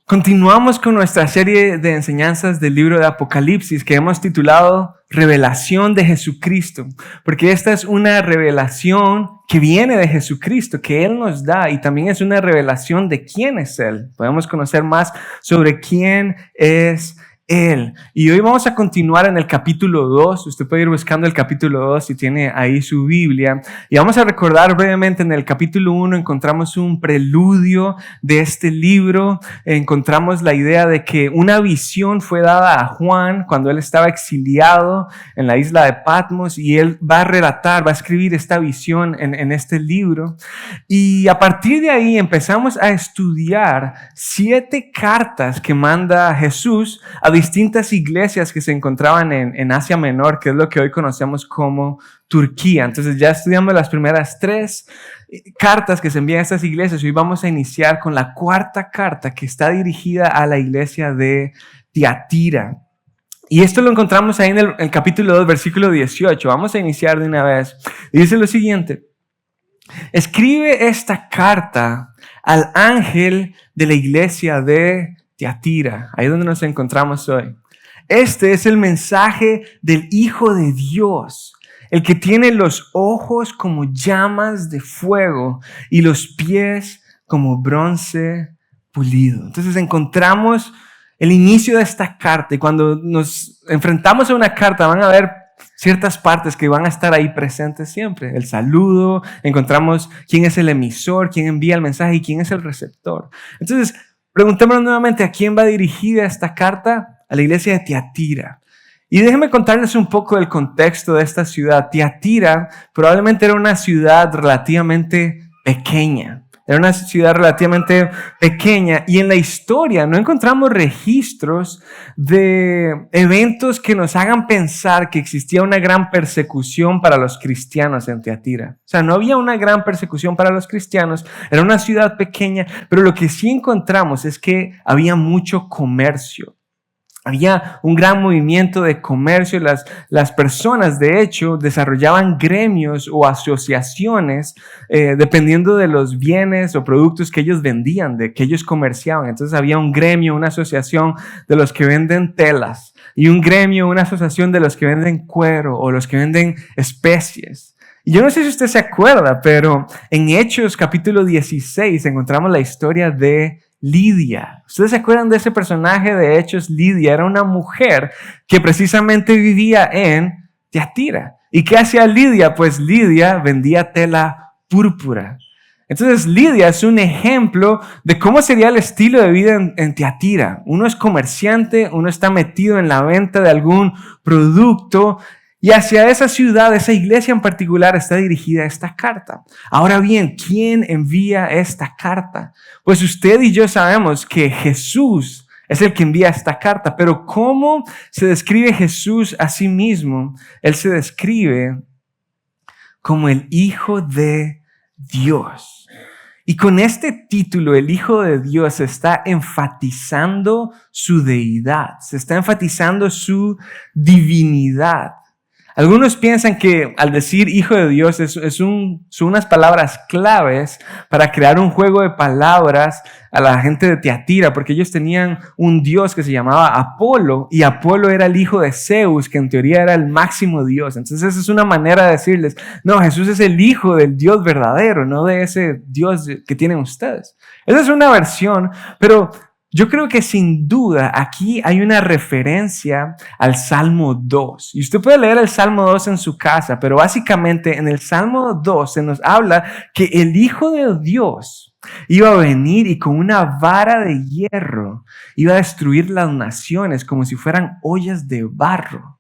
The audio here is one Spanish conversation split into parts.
Continuamos con nuestra serie de enseñanzas del libro de Apocalipsis que hemos titulado Revelación de Jesucristo, porque esta es una revelación que viene de Jesucristo, que Él nos da, y también es una revelación de quién es Él. Podemos conocer más sobre quién es Él. Y hoy vamos a continuar en el capítulo 2. Usted puede ir buscando el capítulo 2 si tiene ahí su Biblia. Y vamos a recordar brevemente, en el capítulo 1 encontramos un preludio de este libro. Encontramos la idea de que una visión fue dada a Juan cuando él estaba exiliado en la isla de Patmos, y él va a relatar, va a escribir esta visión en este libro. Y a partir de ahí empezamos a estudiar 7 cartas que manda Jesús a distintas iglesias que se encontraban en Asia Menor, que es lo que hoy conocemos como Turquía. Entonces ya estudiamos las primeras 3 cartas que se envían a estas iglesias. Hoy vamos a iniciar con la 4ª carta, que está dirigida a la iglesia de Tiatira. Y esto lo encontramos ahí en el capítulo 2, versículo 18. Vamos a iniciar de una vez. Y dice lo siguiente: escribe esta carta al ángel de la iglesia de Tiatira, ahí donde nos encontramos hoy. Este es el mensaje del Hijo de Dios, el que tiene los ojos como llamas de fuego y los pies como bronce pulido. Entonces encontramos el inicio de esta carta, y cuando nos enfrentamos a una carta van a ver ciertas partes que van a estar ahí presentes siempre. El saludo, encontramos quién es el emisor, quién envía el mensaje y quién es el receptor. Entonces, preguntémonos nuevamente a quién va dirigida esta carta: a la iglesia de Tiatira. Y déjenme contarles un poco del contexto de esta ciudad. Tiatira probablemente era una ciudad relativamente pequeña. Era una ciudad relativamente pequeña, y en la historia no encontramos registros de eventos que nos hagan pensar que existía una gran persecución para los cristianos en Tiatira. O sea, no había una gran persecución para los cristianos, era una ciudad pequeña, pero lo que sí encontramos es que había mucho comercio. Había un gran movimiento de comercio. Las personas, de hecho, desarrollaban gremios o asociaciones dependiendo de los bienes o productos que ellos vendían, de que ellos comerciaban. Entonces había un gremio, una asociación de los que venden telas, y un gremio, una asociación de los que venden cuero o los que venden especies. Y yo no sé si usted se acuerda, pero en Hechos capítulo 16 encontramos la historia de Lidia. ¿Ustedes se acuerdan de ese personaje de Hechos? Lidia era una mujer que precisamente vivía en Tiatira. ¿Y qué hacía Lidia? Pues Lidia vendía tela púrpura. Entonces Lidia es un ejemplo de cómo sería el estilo de vida en Tiatira. Uno es comerciante, uno está metido en la venta de algún producto, y hacia esa ciudad, esa iglesia en particular, está dirigida esta carta. Ahora bien, ¿quién envía esta carta? Pues usted y yo sabemos que Jesús es el que envía esta carta, pero ¿cómo se describe Jesús a sí mismo? Él se describe como el Hijo de Dios. Y con este título, el Hijo de Dios, se está enfatizando su deidad, se está enfatizando su divinidad. Algunos piensan que al decir Hijo de Dios son unas palabras claves para crear un juego de palabras a la gente de Tiatira, porque ellos tenían un dios que se llamaba Apolo, y Apolo era el hijo de Zeus, que en teoría era el máximo dios. Entonces esa es una manera de decirles: no, Jesús es el hijo del Dios verdadero, no de ese Dios que tienen ustedes. Esa es una versión, pero yo creo que sin duda aquí hay una referencia al Salmo 2. Y usted puede leer el Salmo 2 en su casa, pero básicamente en el Salmo 2 se nos habla que el Hijo de Dios iba a venir y con una vara de hierro iba a destruir las naciones como si fueran ollas de barro.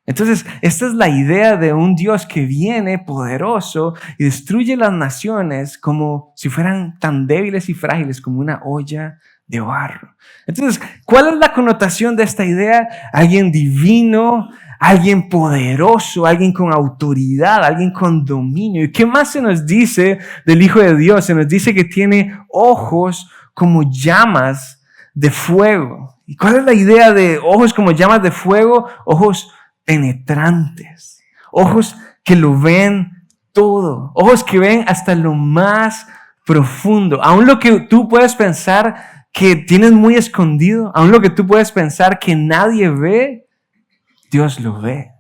Entonces, esta es la idea de un Dios que viene poderoso y destruye las naciones como si fueran tan débiles y frágiles como una olla de barro. Entonces, ¿cuál es la connotación de esta idea? Alguien divino, alguien poderoso, alguien con autoridad, alguien con dominio. ¿Y qué más se nos dice del Hijo de Dios? Se nos dice que tiene ojos como llamas de fuego. ¿Y cuál es la idea de ojos como llamas de fuego? Ojos penetrantes, ojos que lo ven todo, ojos que ven hasta lo más profundo, aún lo que tú puedes pensar que tienes muy escondido, aún lo que tú puedes pensar que nadie ve, Dios lo ve.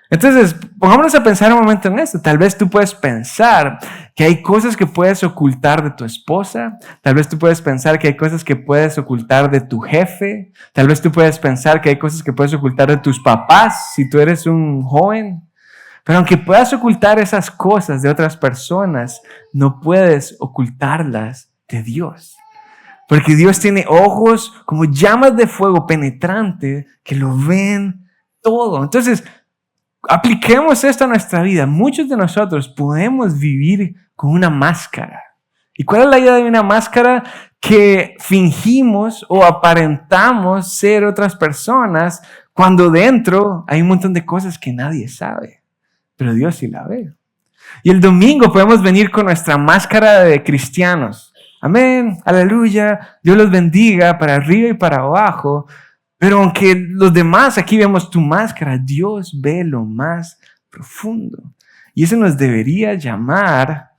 Entonces, pongámonos a pensar un momento en esto. Tal vez tú puedes pensar que hay cosas que puedes ocultar de tu esposa. Tal vez tú puedes pensar que hay cosas que puedes ocultar de tu jefe. Tal vez tú puedes pensar que hay cosas que puedes ocultar de tus papás si tú eres un joven. Pero aunque puedas ocultar esas cosas de otras personas, no puedes ocultarlas de Dios. Porque Dios tiene ojos como llamas de fuego penetrante que lo ven todo. Entonces, apliquemos esto a nuestra vida. Muchos de nosotros podemos vivir con una máscara. ¿Y cuál es la idea de una máscara? Que fingimos o aparentamos ser otras personas cuando dentro hay un montón de cosas que nadie sabe, pero Dios sí la ve. Y el domingo podemos venir con nuestra máscara de cristianos. Amén, aleluya, Dios los bendiga para arriba y para abajo. Pero aunque los demás aquí vemos tu máscara, Dios ve lo más profundo. Y eso nos debería llamar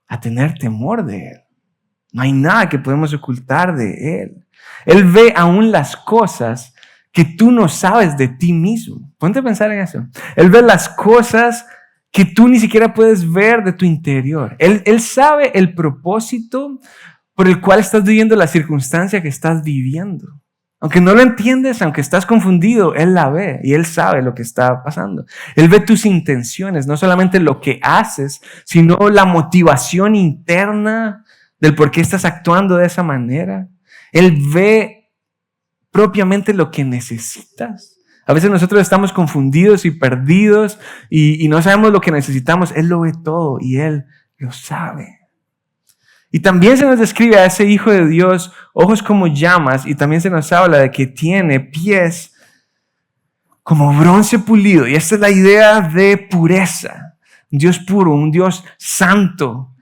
a tener temor de Él. No hay nada que podemos ocultar de Él. Él ve aún las cosas que tú no sabes de ti mismo. Ponte a pensar en eso. Él ve las cosas que tú ni siquiera puedes ver de tu interior. Él sabe el propósito por el cual estás viviendo la circunstancia que estás viviendo. Aunque no lo entiendes, aunque estás confundido, Él la ve y Él sabe lo que está pasando. Él ve tus intenciones, no solamente lo que haces, sino la motivación interna del por qué estás actuando de esa manera. Él ve propiamente lo que necesitas. A veces nosotros estamos confundidos y perdidos y no sabemos lo que necesitamos. Él lo ve todo y Él lo sabe. Y también se nos describe a ese Hijo de Dios, ojos como llamas, y también se nos habla de que tiene pies como bronce pulido. Y esta es la idea de pureza. Un Dios puro, un Dios santo.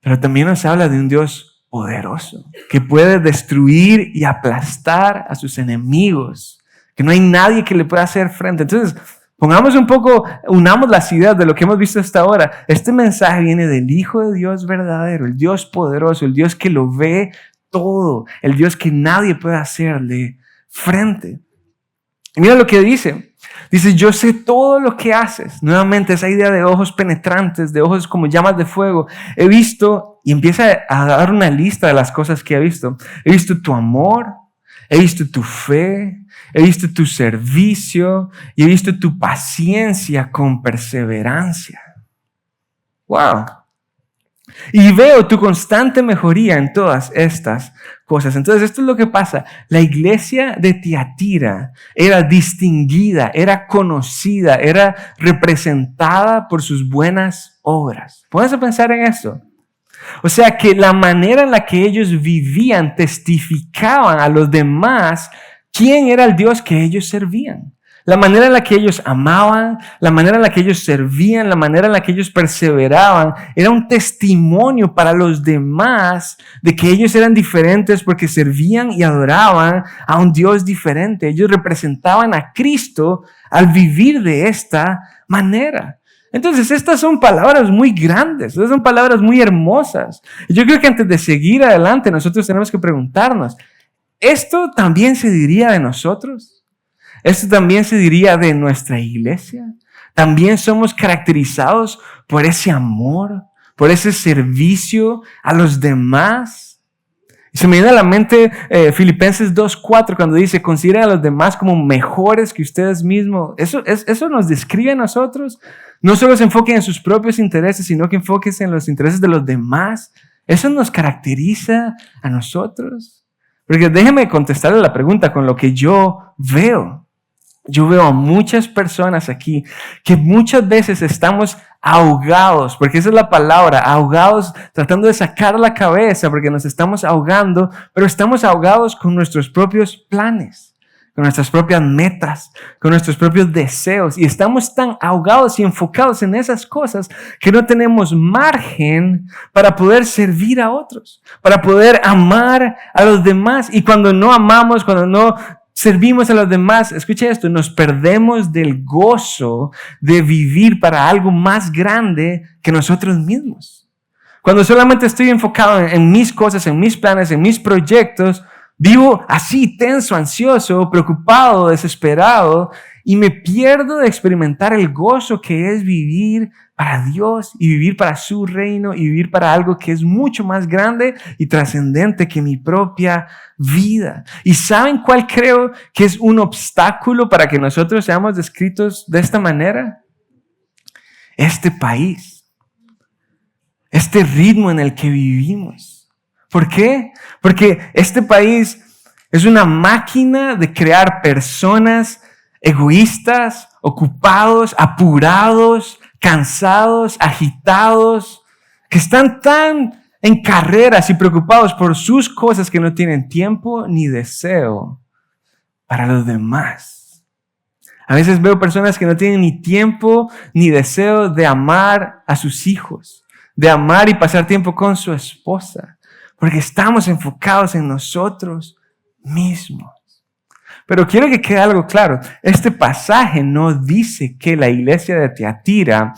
Pero también nos habla de un Dios poderoso, que puede destruir y aplastar a sus enemigos. Que no hay nadie que le pueda hacer frente. Entonces, unamos las ideas de lo que hemos visto hasta ahora. Este mensaje viene del Hijo de Dios verdadero, el Dios poderoso, el Dios que lo ve todo, el Dios que nadie puede hacerle frente. Y mira lo que dice. Dice, yo sé todo lo que haces. Nuevamente esa idea de ojos penetrantes, de ojos como llamas de fuego. He visto, y empieza a dar una lista de las cosas que he visto. He visto tu amor, he visto tu fe, he visto tu servicio y he visto tu paciencia con perseverancia. Wow. Y veo tu constante mejoría en todas estas cosas. Entonces, esto es lo que pasa. La iglesia de Tiatira era distinguida, era conocida, era representada por sus buenas obras. ¿Puedes pensar en esto? O sea que la manera en la que ellos vivían testificaban a los demás quién era el Dios que ellos servían. La manera en la que ellos amaban, la manera en la que ellos servían, la manera en la que ellos perseveraban, era un testimonio para los demás de que ellos eran diferentes porque servían y adoraban a un Dios diferente. Ellos representaban a Cristo al vivir de esta manera. Entonces, estas son palabras muy grandes, estas son palabras muy hermosas. Yo creo que antes de seguir adelante, nosotros tenemos que preguntarnos, ¿esto también se diría de nosotros? ¿Esto también se diría de nuestra iglesia? ¿También somos caracterizados por ese amor, por ese servicio a los demás? Y se me viene a la mente Filipenses 2:4 cuando dice, consideren a los demás como mejores que ustedes mismos. Eso nos describe a nosotros. No solo se enfoquen en sus propios intereses, sino que enfóquense en los intereses de los demás. Eso nos caracteriza a nosotros. Porque déjeme contestarle la pregunta con lo que yo veo. Yo veo a muchas personas aquí que muchas veces estamos ahogados, porque esa es la palabra, ahogados, tratando de sacar la cabeza porque nos estamos ahogando, pero estamos ahogados con nuestros propios planes, con nuestras propias metas, con nuestros propios deseos, y estamos tan ahogados y enfocados en esas cosas que no tenemos margen para poder servir a otros, para poder amar a los demás. Y cuando no amamos, cuando no servimos a los demás, escucha esto, nos perdemos del gozo de vivir para algo más grande que nosotros mismos. Cuando solamente estoy enfocado en mis cosas, en mis planes, en mis proyectos, vivo así, tenso, ansioso, preocupado, desesperado, y me pierdo de experimentar el gozo que es vivir para Dios y vivir para su reino y vivir para algo que es mucho más grande y trascendente que mi propia vida. ¿Y saben cuál creo que es un obstáculo para que nosotros seamos descritos de esta manera? Este país, este ritmo en el que vivimos. ¿Por qué? Porque este país es una máquina de crear personas egoístas, ocupados, apurados, cansados, agitados, que están tan en carreras y preocupados por sus cosas que no tienen tiempo ni deseo para los demás. A veces veo personas que no tienen ni tiempo ni deseo de amar a sus hijos, de amar y pasar tiempo con su esposa, porque estamos enfocados en nosotros mismos. Pero quiero que quede algo claro. Este pasaje no dice que la iglesia de Tiatira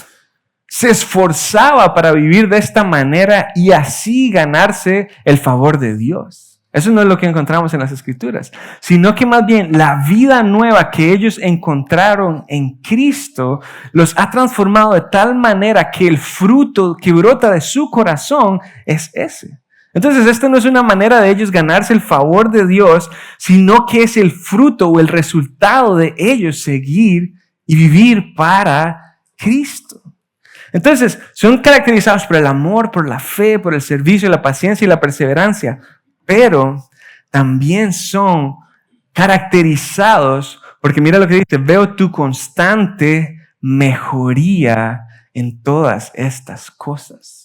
se esforzaba para vivir de esta manera y así ganarse el favor de Dios. Eso no es lo que encontramos en las Escrituras, sino que más bien la vida nueva que ellos encontraron en Cristo los ha transformado de tal manera que el fruto que brota de su corazón es ese. Entonces, esto no es una manera de ellos ganarse el favor de Dios, sino que es el fruto o el resultado de ellos seguir y vivir para Cristo. Entonces, son caracterizados por el amor, por la fe, por el servicio, la paciencia y la perseverancia, pero también son caracterizados porque mira lo que dice, veo tu constante mejoría en todas estas cosas.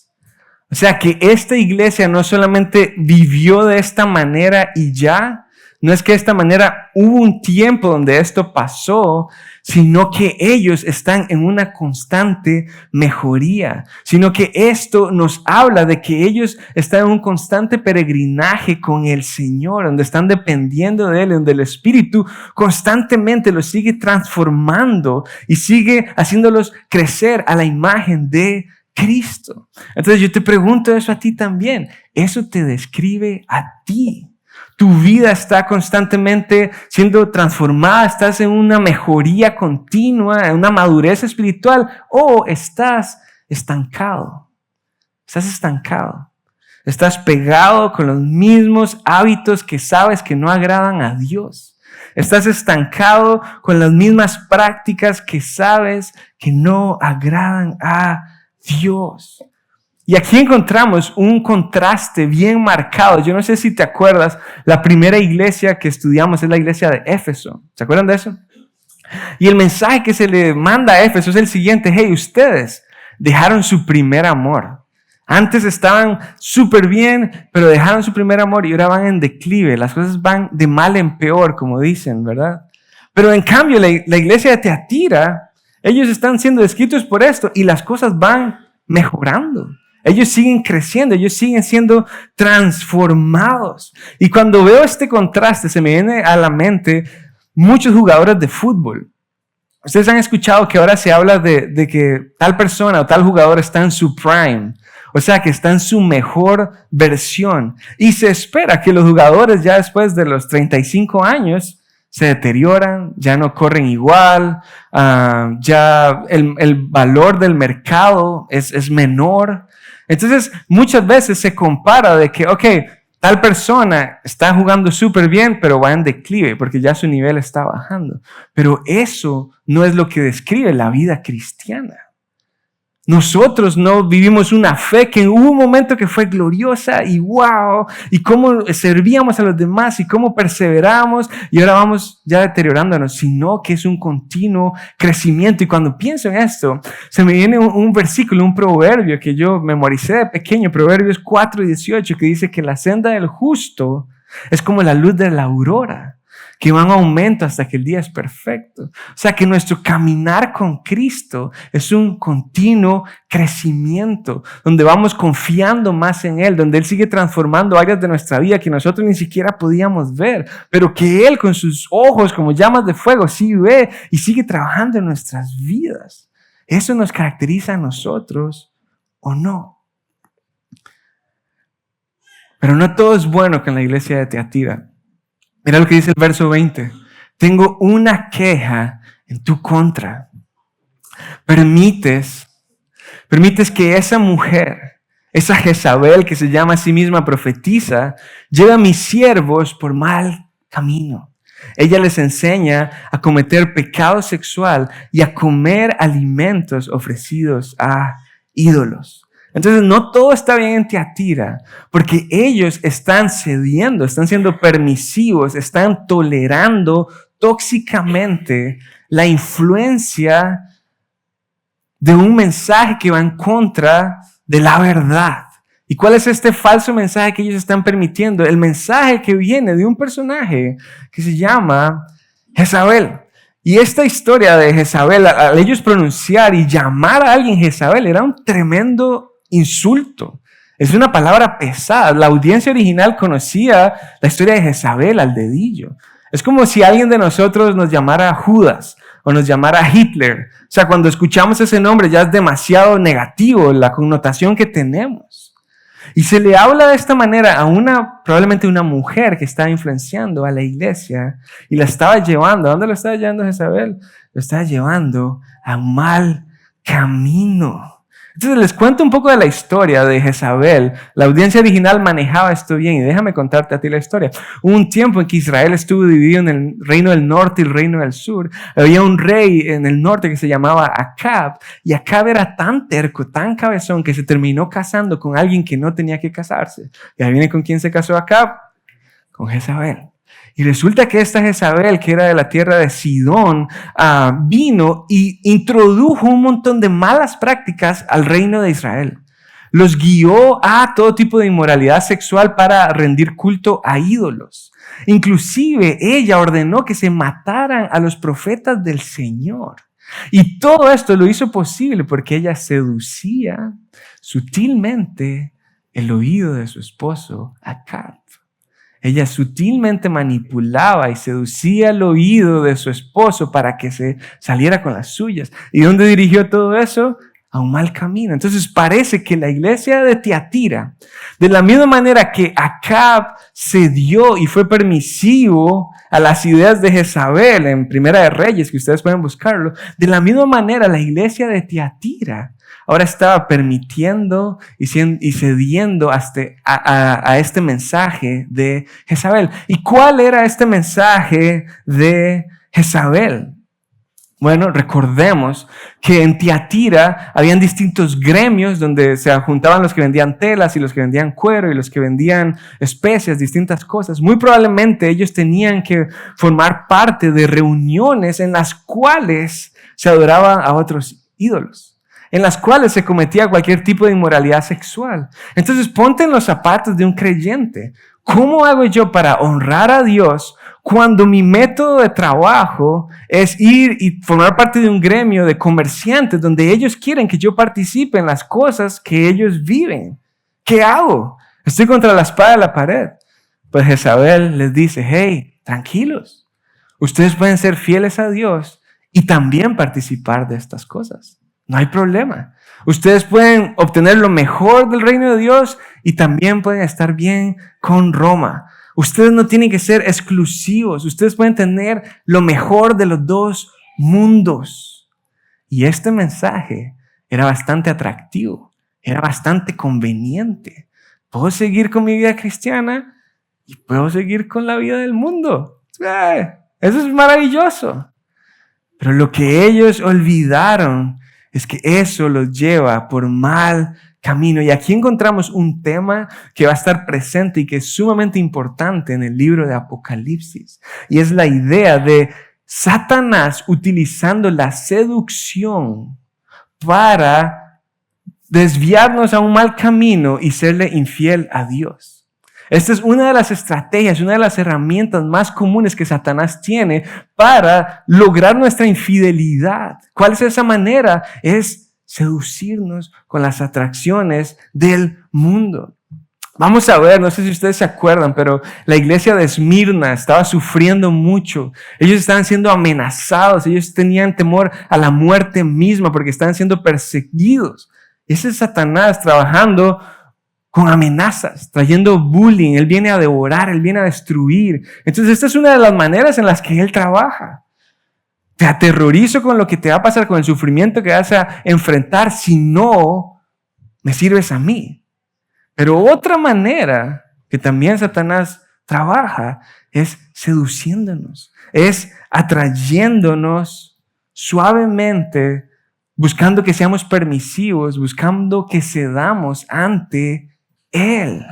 O sea que esta iglesia no solamente vivió de esta manera y ya, no es que de esta manera hubo un tiempo donde esto pasó, sino que ellos están en una constante mejoría, sino que esto nos habla de que ellos están en un constante peregrinaje con el Señor, donde están dependiendo de Él, donde el Espíritu constantemente los sigue transformando y sigue haciéndolos crecer a la imagen de Cristo. Entonces yo te pregunto eso a ti también. Eso te describe a ti. Tu vida está constantemente siendo transformada, estás en una mejoría continua, en una madurez espiritual, o estás estancado. Estás estancado. Estás pegado con los mismos hábitos que sabes que no agradan a Dios. Estás estancado con las mismas prácticas que sabes que no agradan a Dios. Y aquí encontramos un contraste bien marcado. Yo no sé si te acuerdas, la primera iglesia que estudiamos es la iglesia de Éfeso. ¿Se acuerdan de eso? Y el mensaje que se le manda a Éfeso es el siguiente: hey, ustedes dejaron su primer amor. Antes estaban súper bien, pero dejaron su primer amor y ahora van en declive. Las cosas van de mal en peor, como dicen, ¿verdad? Pero en cambio, la iglesia de Tiatira, ellos están siendo descritos por esto y las cosas van mejorando. Ellos siguen creciendo, ellos siguen siendo transformados. Y cuando veo este contraste, se me viene a la mente muchos jugadores de fútbol. Ustedes han escuchado que ahora se habla de que tal persona o tal jugador está en su prime. O sea, que está en su mejor versión. Y se espera que los jugadores ya después de los 35 años se deterioran, ya no corren igual, ya el valor del mercado es menor. Entonces, muchas veces se compara de que, tal persona está jugando súper bien, pero va en declive porque ya su nivel está bajando. Pero eso no es lo que describe la vida cristiana. Nosotros no vivimos una fe que hubo un momento que fue gloriosa y wow, y cómo servíamos a los demás y cómo perseveramos y ahora vamos ya deteriorándonos, sino que es un continuo crecimiento. Y cuando pienso en esto, se me viene un versículo, un proverbio que yo memoricé de pequeño, Proverbios 4:18, que dice que la senda del justo es como la luz de la aurora, que va en aumento hasta que el día es perfecto. O sea que nuestro caminar con Cristo es un continuo crecimiento, donde vamos confiando más en Él, donde Él sigue transformando áreas de nuestra vida que nosotros ni siquiera podíamos ver, pero que Él con sus ojos como llamas de fuego sí ve y sigue trabajando en nuestras vidas. ¿Eso nos caracteriza a nosotros o no? Pero no todo es bueno con la iglesia de Tiatira. Mira lo que dice el verso 20. Tengo una queja en tu contra. Permites que esa mujer, esa Jezabel que se llama a sí misma profetisa, lleve a mis siervos por mal camino. Ella les enseña a cometer pecado sexual y a comer alimentos ofrecidos a ídolos. Entonces no todo está bien en Tiatira, porque ellos están cediendo, están siendo permisivos, están tolerando tóxicamente la influencia de un mensaje que va en contra de la verdad. ¿Y cuál es este falso mensaje que ellos están permitiendo? El mensaje que viene de un personaje que se llama Jezabel. Y esta historia de Jezabel, al ellos pronunciar y llamar a alguien Jezabel, era un tremendo insulto. Es una palabra pesada. La audiencia original conocía la historia de Jezabel al dedillo. Es como si alguien de nosotros nos llamara Judas o nos llamara Hitler. O sea, cuando escuchamos ese nombre ya es demasiado negativo la connotación que tenemos. Y se le habla de esta manera a probablemente una mujer que estaba influenciando a la iglesia y la estaba llevando. ¿A dónde lo estaba llevando Jezabel? Lo estaba llevando a un mal camino. Entonces les cuento un poco de la historia de Jezabel. La audiencia original manejaba esto bien y déjame contarte a ti la historia. Hubo un tiempo en que Israel estuvo dividido en el reino del norte y el reino del sur. Había un rey en el norte que se llamaba Acab y Acab era tan terco, tan cabezón que se terminó casando con alguien que no tenía que casarse. Y ahí viene con quién se casó Acab, con Jezabel. Y resulta que esta Jezabel, que era de la tierra de Sidón, vino y introdujo un montón de malas prácticas al reino de Israel. Los guió a todo tipo de inmoralidad sexual para rendir culto a ídolos. Inclusive ella ordenó que se mataran a los profetas del Señor. Y todo esto lo hizo posible porque ella seducía sutilmente el oído de su esposo Acab. Ella sutilmente manipulaba y seducía el oído de su esposo para que se saliera con las suyas. ¿Y dónde dirigió todo eso? A un mal camino. Entonces parece que la iglesia de Tiatira, de la misma manera que Acab cedió y fue permisivo a las ideas de Jezabel en Primera de Reyes, que ustedes pueden buscarlo, de la misma manera la iglesia de Tiatira ahora estaba permitiendo y cediendo a este mensaje de Jezabel. ¿Y cuál era este mensaje de Jezabel? Bueno, recordemos que en Tiatira habían distintos gremios donde se juntaban los que vendían telas y los que vendían cuero y los que vendían especias, distintas cosas. Muy probablemente ellos tenían que formar parte de reuniones en las cuales se adoraba a otros ídolos, en las cuales se cometía cualquier tipo de inmoralidad sexual. Entonces ponte en los zapatos de un creyente. ¿Cómo hago yo para honrar a Dios cuando mi método de trabajo es ir y formar parte de un gremio de comerciantes donde ellos quieren que yo participe en las cosas que ellos viven? ¿Qué hago? Estoy contra la espada de la pared. Pues Jezabel les dice, hey, tranquilos. Ustedes pueden ser fieles a Dios y también participar de estas cosas. No hay problema. Ustedes pueden obtener lo mejor del reino de Dios y también pueden estar bien con Roma. Ustedes no tienen que ser exclusivos. Ustedes pueden tener lo mejor de los dos mundos. Y este mensaje era bastante atractivo. Era bastante conveniente. Puedo seguir con mi vida cristiana y puedo seguir con la vida del mundo. Eso es maravilloso. Pero lo que ellos olvidaron es que eso los lleva por mal camino. Y aquí encontramos un tema que va a estar presente y que es sumamente importante en el libro de Apocalipsis. Y es la idea de Satanás utilizando la seducción para desviarnos a un mal camino y serle infiel a Dios. Esta es una de las estrategias, una de las herramientas más comunes que Satanás tiene para lograr nuestra infidelidad. ¿Cuál es esa manera? Es seducirnos con las atracciones del mundo. Vamos a ver, no sé si ustedes se acuerdan, pero la iglesia de Esmirna estaba sufriendo mucho. Ellos estaban siendo amenazados, ellos tenían temor a la muerte misma porque estaban siendo perseguidos. Ese es Satanás trabajando con amenazas, trayendo bullying. Él viene a devorar, Él viene a destruir. Entonces esta es una de las maneras en las que Él trabaja. Te aterrorizo con lo que te va a pasar, con el sufrimiento que vas a enfrentar si no me sirves a mí. Pero otra manera que también Satanás trabaja es seduciéndonos, es atrayéndonos suavemente, buscando que seamos permisivos, buscando que cedamos ante Él.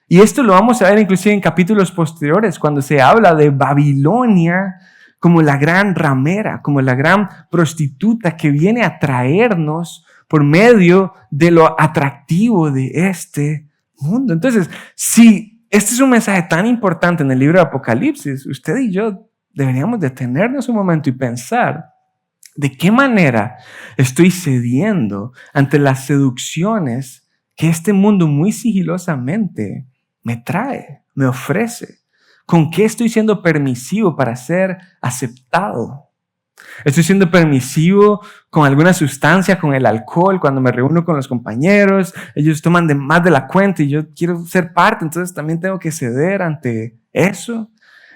Y esto lo vamos a ver inclusive en capítulos posteriores, cuando se habla de Babilonia como la gran ramera, como la gran prostituta que viene a atraernos por medio de lo atractivo de este mundo. Entonces, si este es un mensaje tan importante en el libro de Apocalipsis, usted y yo deberíamos detenernos un momento y pensar de qué manera estoy cediendo ante las seducciones que este mundo muy sigilosamente me trae, me ofrece. ¿Con qué estoy siendo permisivo para ser aceptado? Estoy siendo permisivo con alguna sustancia, con el alcohol, cuando me reúno con los compañeros, ellos toman más de la cuenta y yo quiero ser parte, entonces también tengo que ceder ante eso.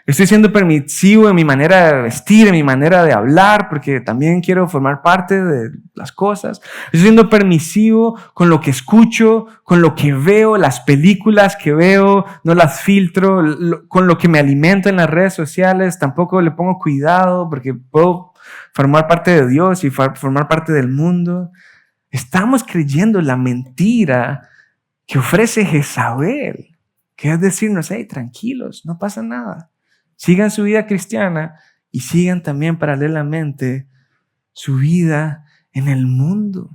Estoy siendo permisivo en mi manera de vestir, en mi manera de hablar, porque también quiero formar parte de las cosas. Estoy siendo permisivo con lo que escucho, con lo que veo, las películas que veo, no las filtro, con lo que me alimento en las redes sociales, tampoco le pongo cuidado porque puedo formar parte de Dios y formar parte del mundo. Estamos creyendo la mentira que ofrece Jezabel, que es decirnos, hey, tranquilos, no pasa nada. Sigan su vida cristiana y sigan también paralelamente su vida en el mundo.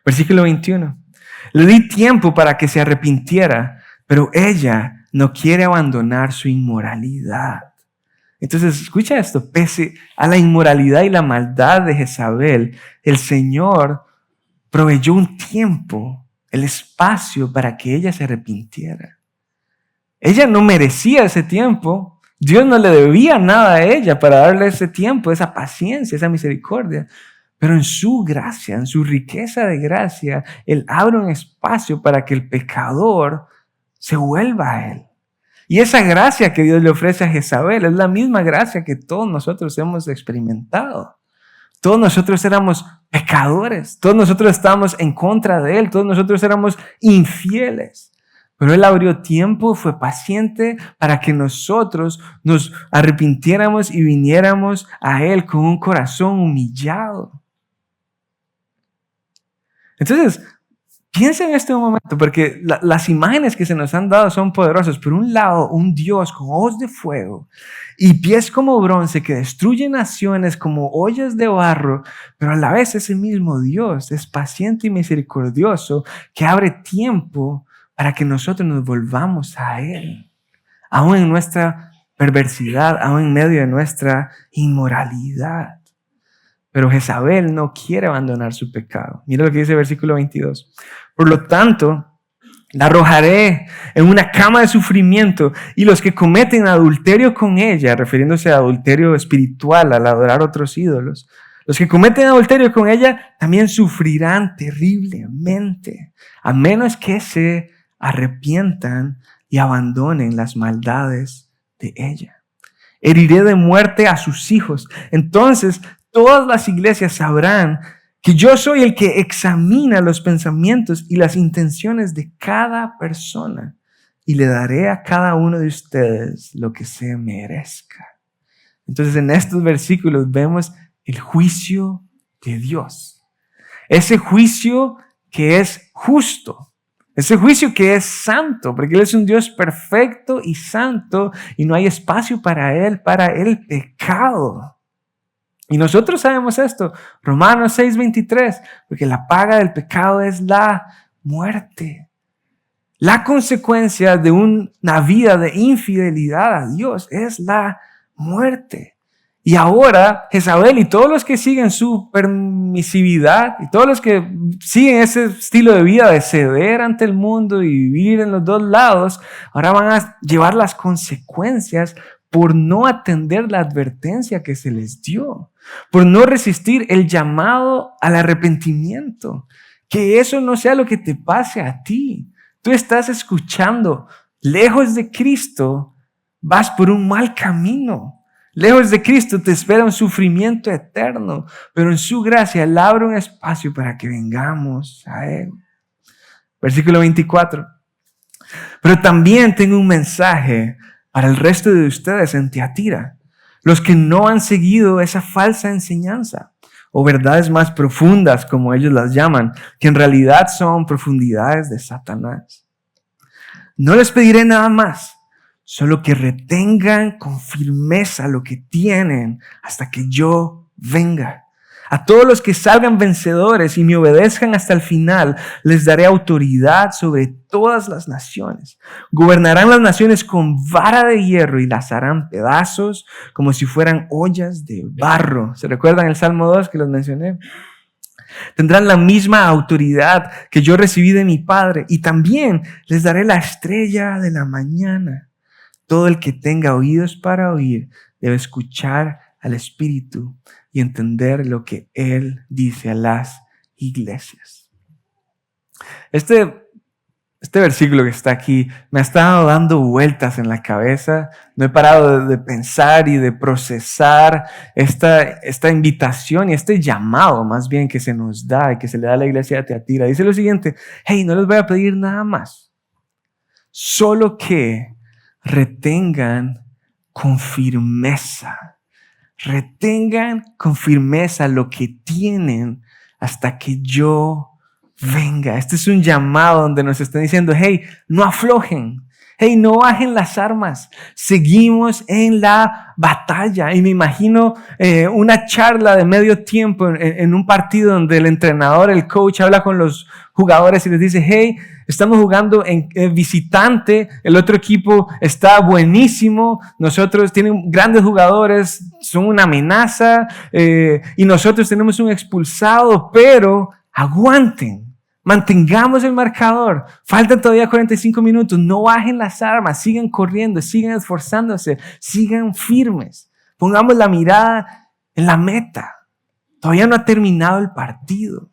Versículo 21. Le di tiempo para que se arrepintiera, pero ella no quiere abandonar su inmoralidad. Entonces, escucha esto, pese a la inmoralidad y la maldad de Jezabel, el Señor proveyó un tiempo, el espacio para que ella se arrepintiera. Ella no merecía ese tiempo. Dios no le debía nada a ella para darle ese tiempo, esa paciencia, esa misericordia. Pero en su gracia, en su riqueza de gracia, Él abre un espacio para que el pecador se vuelva a Él. Y esa gracia que Dios le ofrece a Jezabel es la misma gracia que todos nosotros hemos experimentado. Todos nosotros éramos pecadores, todos nosotros estábamos en contra de Él, todos nosotros éramos infieles. Pero Él abrió tiempo, fue paciente para que nosotros nos arrepintiéramos y viniéramos a Él con un corazón humillado. Entonces, piensa en este momento, porque las imágenes que se nos han dado son poderosas. Por un lado, un Dios con ojos de fuego y pies como bronce que destruye naciones como ollas de barro, pero a la vez ese mismo Dios es paciente y misericordioso que abre tiempo para que nosotros nos volvamos a Él, aún en nuestra perversidad, aún en medio de nuestra inmoralidad. Pero Jezabel no quiere abandonar su pecado. Mira lo que dice el versículo 22. Por lo tanto, la arrojaré en una cama de sufrimiento y los que cometen adulterio con ella, refiriéndose a adulterio espiritual, al adorar otros ídolos, los que cometen adulterio con ella también sufrirán terriblemente, a menos que se arrepientan y abandonen las maldades de ella. Heriré de muerte a sus hijos. Entonces todas las iglesias sabrán que yo soy el que examina los pensamientos y las intenciones de cada persona y le daré a cada uno de ustedes lo que se merezca. Entonces en estos versículos vemos el juicio de Dios. Ese juicio que es justo. Ese juicio que es santo, porque Él es un Dios perfecto y santo y no hay espacio para el pecado. Y nosotros sabemos esto, Romanos 6:23, porque la paga del pecado es la muerte. La consecuencia de una vida de infidelidad a Dios es la muerte. Y ahora Jezabel y todos los que siguen su permisividad y todos los que siguen ese estilo de vida de ceder ante el mundo y vivir en los dos lados, ahora van a llevar las consecuencias por no atender la advertencia que se les dio, por no resistir el llamado al arrepentimiento. Que eso no sea lo que te pase a ti. tú estás escuchando. Lejos de Cristo, vas por un mal camino. Lejos de Cristo te espera un sufrimiento eterno, pero en su gracia Él abre un espacio para que vengamos a Él. Versículo 24. Pero también tengo un mensaje para el resto de ustedes en Tiatira, los que no han seguido esa falsa enseñanza o verdades más profundas, como ellos las llaman, que en realidad son profundidades de Satanás. No les pediré nada más, solo que retengan con firmeza lo que tienen hasta que yo venga. A todos los que salgan vencedores y me obedezcan hasta el final, les daré autoridad sobre todas las naciones. Gobernarán las naciones con vara de hierro y las harán pedazos como si fueran ollas de barro. ¿Se recuerdan el Salmo 2 que los mencioné? Tendrán la misma autoridad que yo recibí de mi Padre y también les daré la estrella de la mañana. Todo el que tenga oídos para oír debe escuchar al Espíritu y entender lo que Él dice a las iglesias. Este versículo que está aquí me ha estado dando vueltas en la cabeza. No he parado de pensar y de procesar esta invitación y este llamado más bien que se nos da y que se le da a la iglesia de Tiatira. Dice lo siguiente: hey, no les voy a pedir nada más, solo que retengan con firmeza. Retengan con firmeza lo que tienen hasta que yo venga. Este es un llamado donde nos están diciendo: hey, no aflojen. Hey, no bajen las armas. Seguimos en la batalla. Y me imagino una charla de medio tiempo en un partido donde el entrenador, el coach, habla con los jugadores y les dice: hey, estamos jugando en visitante, el otro equipo está buenísimo, nosotros tienen grandes jugadores, son una amenaza y nosotros tenemos un expulsado, pero aguanten. Mantengamos el marcador. Faltan todavía 45 minutos. No bajen las armas. Sigan corriendo. Sigan esforzándose. Sigan firmes. Pongamos la mirada en la meta. Todavía no ha terminado el partido.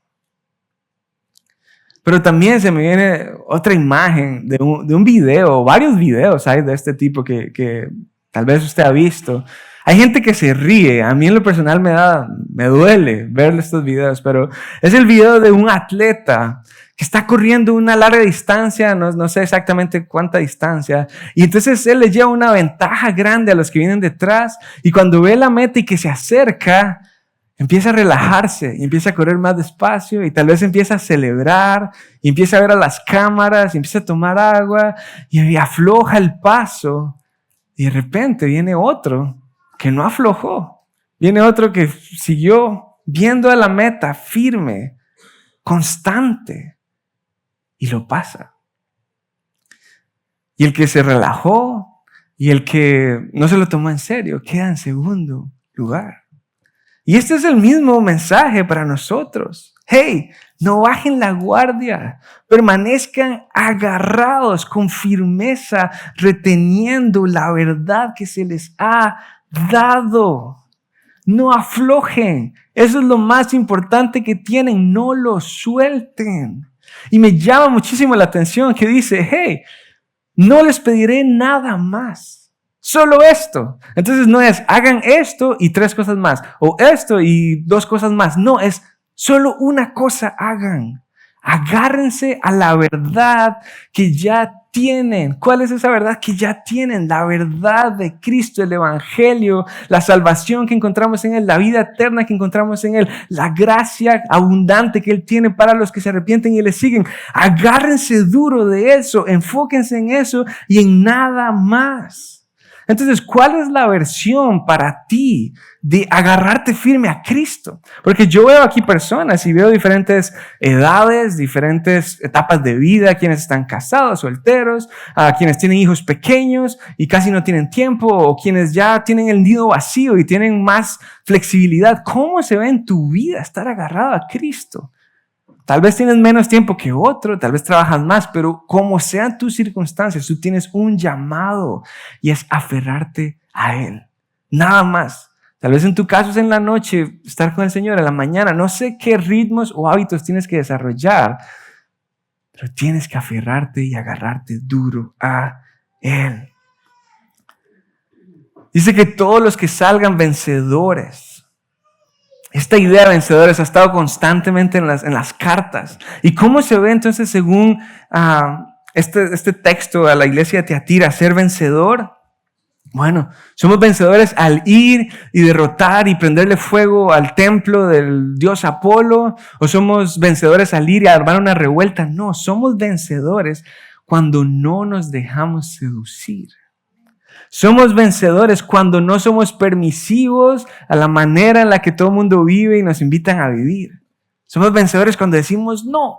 Pero también se me viene otra imagen de un video. Varios videos hay de este tipo que tal vez usted ha visto. Hay gente que se ríe. A mí en lo personal me duele ver estos videos, pero es el video de un atleta que está corriendo una larga distancia, no sé exactamente cuánta distancia, y entonces él le lleva una ventaja grande a los que vienen detrás, y cuando ve la meta y que se acerca, empieza a relajarse y empieza a correr más despacio y tal vez empieza a celebrar y empieza a ver a las cámaras y empieza a tomar agua y afloja el paso, y de repente viene otro que no aflojó. Viene otro que siguió viendo a la meta firme, constante, y lo pasa. Y el que se relajó y el que no se lo tomó en serio queda en segundo lugar. Y este es el mismo mensaje para nosotros. Hey, no bajen la guardia, permanezcan agarrados con firmeza, reteniendo la verdad que se les ha dado. No aflojen. Eso es lo más importante que tienen. No lo suelten. Y me llama muchísimo la atención que dice: hey, no les pediré nada más. Solo esto. Entonces no es hagan esto y 3 cosas más. O esto y 2 cosas más. No, es solo una cosa hagan. Agárrense a la verdad que ya tienen. ¿Cuál es esa verdad que ya tienen? La verdad de Cristo, el Evangelio, la salvación que encontramos en Él, la vida eterna que encontramos en Él, la gracia abundante que Él tiene para los que se arrepienten y le siguen. Agárrense duro de eso, enfóquense en eso y en nada más. Entonces, ¿cuál es la versión para ti de agarrarte firme a Cristo? Porque yo veo aquí personas y veo diferentes edades, diferentes etapas de vida, quienes están casados, solteros, quienes tienen hijos pequeños y casi no tienen tiempo, o quienes ya tienen el nido vacío y tienen más flexibilidad. ¿Cómo se ve en tu vida estar agarrado a Cristo? Tal vez tienes menos tiempo que otro, tal vez trabajas más, pero como sean tus circunstancias, tú tienes un llamado y es aferrarte a Él. Nada más. Tal vez en tu caso es en la noche, estar con el Señor en la mañana. No sé qué ritmos o hábitos tienes que desarrollar, pero tienes que aferrarte y agarrarte duro a Él. Dice que todos los que salgan vencedores. Esta idea de vencedores ha estado constantemente en las cartas. ¿Y cómo se ve entonces según este texto a la iglesia de Tiatira, ser vencedor? Bueno, somos vencedores al ir y derrotar y prenderle fuego al templo del dios Apolo, o somos vencedores al ir y armar una revuelta. No, somos vencedores cuando no nos dejamos seducir. Somos vencedores cuando no somos permisivos a la manera en la que todo el mundo vive y nos invitan a vivir. Somos vencedores cuando decimos no.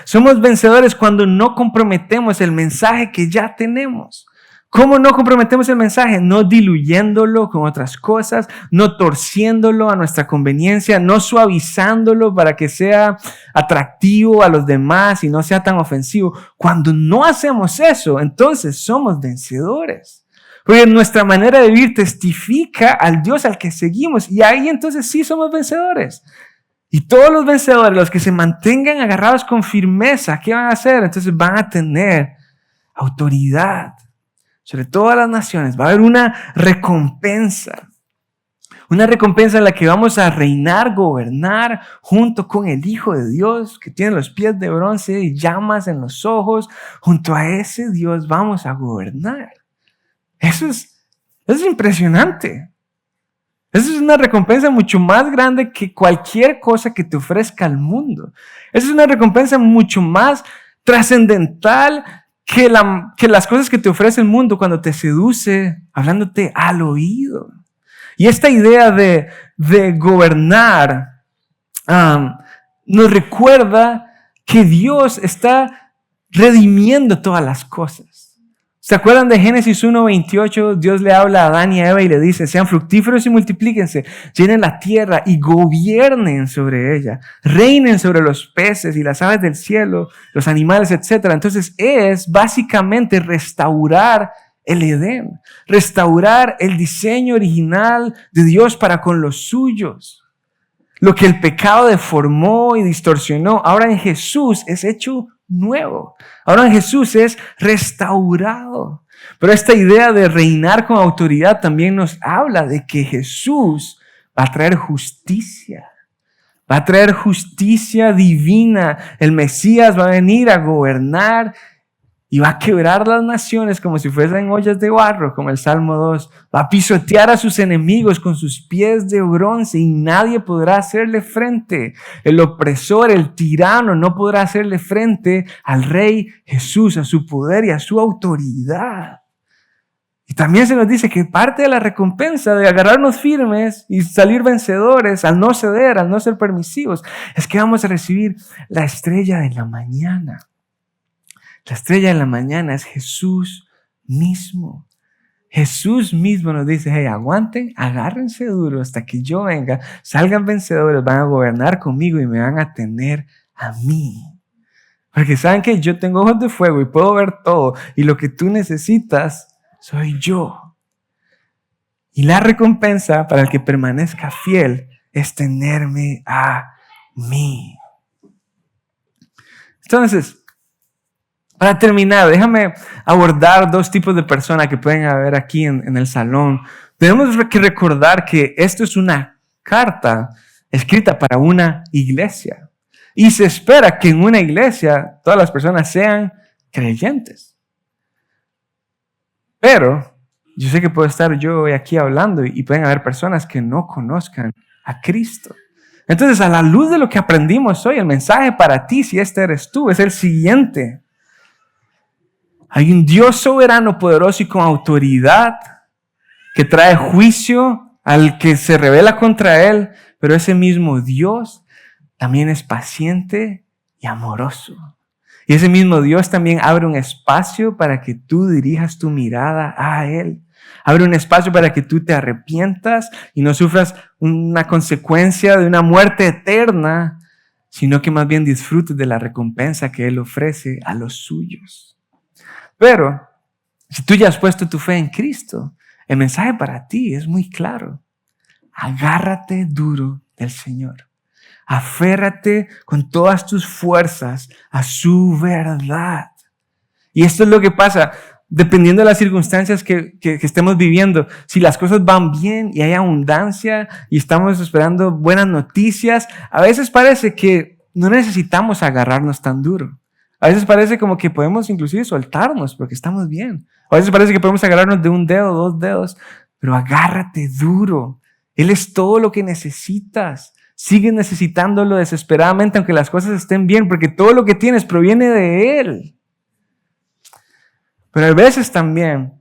Somos vencedores cuando no comprometemos el mensaje que ya tenemos. ¿Cómo no comprometemos el mensaje? No diluyéndolo con otras cosas, no torciéndolo a nuestra conveniencia, no suavizándolo para que sea atractivo a los demás y no sea tan ofensivo. Cuando no hacemos eso, entonces somos vencedores. Porque nuestra manera de vivir testifica al Dios al que seguimos y ahí entonces sí somos vencedores. Y todos los vencedores, los que se mantengan agarrados con firmeza, ¿qué van a hacer? Entonces van a tener autoridad sobre todas las naciones. Va a haber una recompensa en la que vamos a reinar, gobernar junto con el Hijo de Dios que tiene los pies de bronce y llamas en los ojos. Junto a ese Dios vamos a gobernar. Eso es impresionante. Eso es una recompensa mucho más grande que cualquier cosa que te ofrezca el mundo. Eso es una recompensa mucho más trascendental que las cosas que te ofrece el mundo cuando te seduce hablándote al oído. Y esta idea de gobernar nos recuerda que Dios está redimiendo todas las cosas. ¿Se acuerdan de Génesis 1:28? Dios le habla a Adán y a Eva y le dice: sean fructíferos y multiplíquense, llenen la tierra y gobiernen sobre ella, reinen sobre los peces y las aves del cielo, los animales, etc. Entonces es básicamente restaurar el Edén, restaurar el diseño original de Dios para con los suyos. Lo que el pecado deformó y distorsionó, ahora en Jesús es hecho nuevo. Ahora en Jesús es restaurado. Pero esta idea de reinar con autoridad también nos habla de que Jesús va a traer justicia. Va a traer justicia divina. El Mesías va a venir a gobernar y va a quebrar las naciones como si fuesen ollas de barro, como el Salmo 2. Va a pisotear a sus enemigos con sus pies de bronce y nadie podrá hacerle frente. El opresor, el tirano, no podrá hacerle frente al Rey Jesús, a su poder y a su autoridad. Y también se nos dice que parte de la recompensa de agarrarnos firmes y salir vencedores al no ceder, al no ser permisivos, es que vamos a recibir la estrella de la mañana. La estrella de la mañana es Jesús mismo. Jesús mismo nos dice: hey, aguanten, agárrense duro hasta que yo venga, salgan vencedores, van a gobernar conmigo y me van a tener a mí. Porque saben que yo tengo ojos de fuego y puedo ver todo, y lo que tú necesitas soy yo. Y la recompensa para el que permanezca fiel es tenerme a mí. Entonces, para terminar, déjame abordar dos tipos de personas que pueden haber aquí en el salón. Tenemos que recordar que esto es una carta escrita para una iglesia. Y se espera que en una iglesia todas las personas sean creyentes. Pero yo sé que puedo estar yo hoy aquí hablando y pueden haber personas que no conozcan a Cristo. Entonces, a la luz de lo que aprendimos hoy, el mensaje para ti, si este eres tú, es el siguiente. Hay un Dios soberano, poderoso y con autoridad que trae juicio al que se rebela contra Él, pero ese mismo Dios también es paciente y amoroso. Y ese mismo Dios también abre un espacio para que tú dirijas tu mirada a Él. Abre un espacio para que tú te arrepientas y no sufras una consecuencia de una muerte eterna, sino que más bien disfrutes de la recompensa que Él ofrece a los suyos. Pero, si tú ya has puesto tu fe en Cristo, el mensaje para ti es muy claro. Agárrate duro del Señor. Aférrate con todas tus fuerzas a su verdad. Y esto es lo que pasa, dependiendo de las circunstancias que estemos viviendo. Si las cosas van bien y hay abundancia y estamos esperando buenas noticias, a veces parece que no necesitamos agarrarnos tan duro. A veces parece como que podemos inclusive soltarnos porque estamos bien. A veces parece que podemos agarrarnos de un dedo, 2 dedos, pero agárrate duro. Él es todo lo que necesitas. Sigue necesitándolo desesperadamente aunque las cosas estén bien, porque todo lo que tienes proviene de Él. Pero a veces también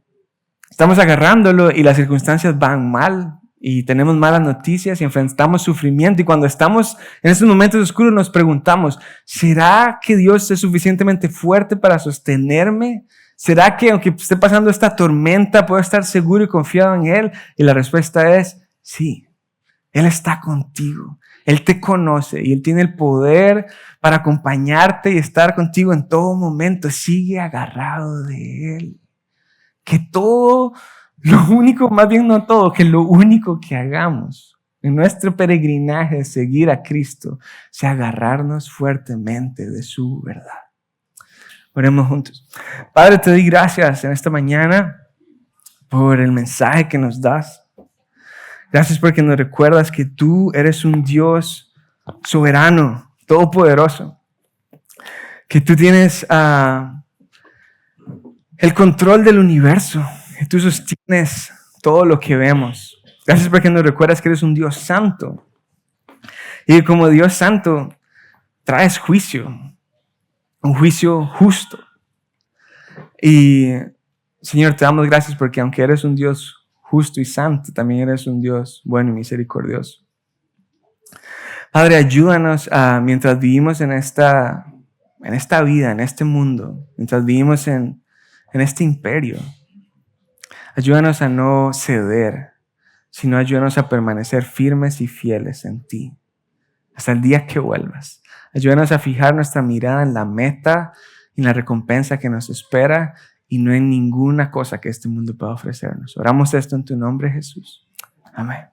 estamos agarrándolo y las circunstancias van mal y tenemos malas noticias y enfrentamos sufrimiento. Y cuando estamos en esos momentos oscuros nos preguntamos, ¿será que Dios es suficientemente fuerte para sostenerme? ¿Será que aunque esté pasando esta tormenta puedo estar seguro y confiado en Él? Y la respuesta es sí. Él está contigo. Él te conoce y Él tiene el poder para acompañarte y estar contigo en todo momento. Sigue agarrado de Él. Que todo, lo único, más bien no todo, que lo único que hagamos en nuestro peregrinaje de seguir a Cristo sea agarrarnos fuertemente de su verdad. Oremos juntos. Padre, te doy gracias en esta mañana por el mensaje que nos das. Gracias porque nos recuerdas que tú eres un Dios soberano, todopoderoso. Que tú tienes el control del universo. Que tú sostienes todo lo que vemos. Gracias porque nos recuerdas que eres un Dios santo. Y que como Dios santo traes juicio. Un juicio justo. Y Señor, te damos gracias porque aunque eres un Dios justo y santo, también eres un Dios bueno y misericordioso. Padre, ayúdanos mientras vivimos en esta vida, en este mundo, mientras vivimos en este imperio. Ayúdanos a no ceder, sino ayúdanos a permanecer firmes y fieles en ti, hasta el día que vuelvas. Ayúdanos a fijar nuestra mirada en la meta y en la recompensa que nos espera, y no en ninguna cosa que este mundo pueda ofrecernos. Oramos esto en tu nombre, Jesús. Amén.